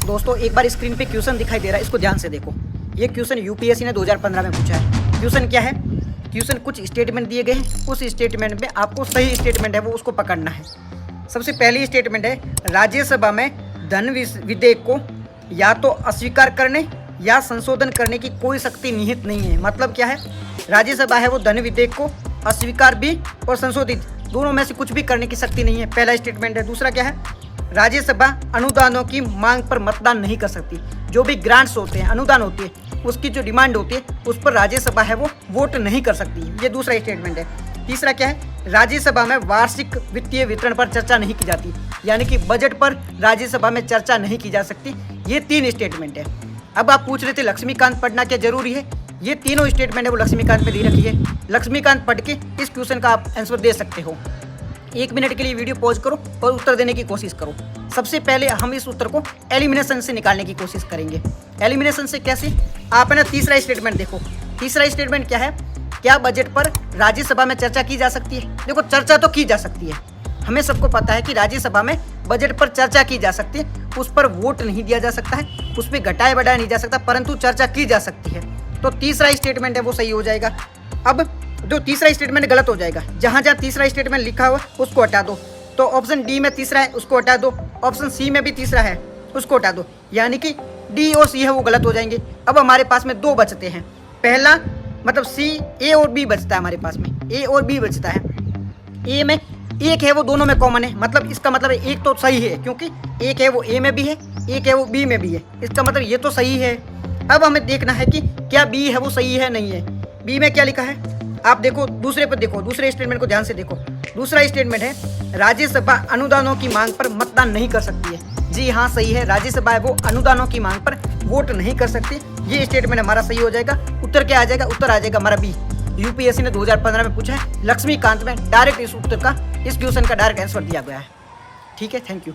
दोस्तों एक बार स्क्रीन पे क्वेश्चन दिखाई दे रहा है, इसको ध्यान से देखो। ये क्वेश्चन यूपीएससी ने 2015 में पूछा है। क्वेश्चन क्या है? क्वेश्चन कुछ स्टेटमेंट दिए गए हैं, उस स्टेटमेंट में आपको सही स्टेटमेंट है वो उसको पकड़ना है। सबसे पहली स्टेटमेंट है, राज्यसभा में धन विधेयक को या तो अस्वीकार करने या संशोधन करने की कोई शक्ति निहित नहीं है। मतलब क्या है? राज्यसभा है वो धन विधेयक को अस्वीकार भी और संशोधित दोनों में से कुछ भी करने की शक्ति नहीं है। पहला स्टेटमेंट है। दूसरा क्या है? राज्यसभा अनुदानों की मांग पर मतदान नहीं कर सकती। जो भी ग्रांट्स होते हैं, अनुदान होती है, उसकी जो डिमांड होती है उस पर राज्यसभा है वो वोट नहीं कर सकती। ये दूसरा स्टेटमेंट है। तीसरा क्या है? राज्यसभा में वार्षिक वित्तीय वितरण पर चर्चा नहीं की जाती, यानी कि बजट पर राज्यसभा में चर्चा नहीं की जा सकती। ये 3 स्टेटमेंट है। अब आप पूछ रहे थे लक्ष्मीकांत पढ़ना क्या जरूरी है? ये तीनों स्टेटमेंट है वो लक्ष्मीकांत पे दे रखी है। लक्ष्मीकांत पढ़ के इस क्वेश्चन का आप आंसर दे सकते हो। 1 मिनट के लिए वीडियो पॉज करो और उत्तर देने की कोशिश करो। सबसे पहले हम इस उत्तर को एलिमिनेशन से निकालने की कोशिश करेंगे। एलिमिनेशन से कैसे? आप है ना तीसरा स्टेटमेंट देखो। तीसरा स्टेटमेंट क्या है? क्या बजट पर राज्यसभा में चर्चा की जा सकती है? देखो, चर्चा तो की जा सकती है। हमें सबको पता है कि राज्यसभा में बजट पर चर्चा की जा सकती है। उस पर वोट नहीं दिया जा सकता है, उस पर घटाया बढ़ाया नहीं जा सकता, परंतु चर्चा की जा सकती है। तो तीसरा स्टेटमेंट है वो सही हो जाएगा। अब जो तीसरा स्टेटमेंट गलत हो जाएगा, जहाँ जहाँ तीसरा स्टेटमेंट लिखा हुआ उसको हटा दो। तो ऑप्शन डी में तीसरा है उसको हटा दो, ऑप्शन सी में भी तीसरा है उसको हटा दो, यानी कि डी और सी है वो गलत हो जाएंगे। अब हमारे पास में 2 बचते हैं। पहला मतलब सी, ए और बी बचता है हमारे पास में, ए और बी बचता है। ए में एक है वो दोनों में कॉमन है, मतलब इसका मतलब है एक तो सही है, क्योंकि एक है वो ए में भी है, एक है वो बी में भी है, इसका मतलब ये तो सही है। अब हमें देखना है कि क्या बी है वो सही है नहीं है। बी में क्या लिखा है आप देखो, दूसरे पर देखो, दूसरे स्टेटमेंट को ध्यान से देखो। दूसरा स्टेटमेंट है, राज्यसभा अनुदानों की मांग पर मतदान नहीं कर सकती है। जी हाँ, सही है, राज्यसभा है वो अनुदानों की मांग पर वोट नहीं कर सकती। ये स्टेटमेंट हमारा सही हो जाएगा। उत्तर क्या आ जाएगा? उत्तर आ जाएगा हमारा बी। यूपीएससी ने 2015 में पूछा है, लक्ष्मीकांत में डायरेक्ट इस उत्तर का, इस क्वेश्चन का डायरेक्ट आंसर दिया गया है। ठीक है, थैंक यू।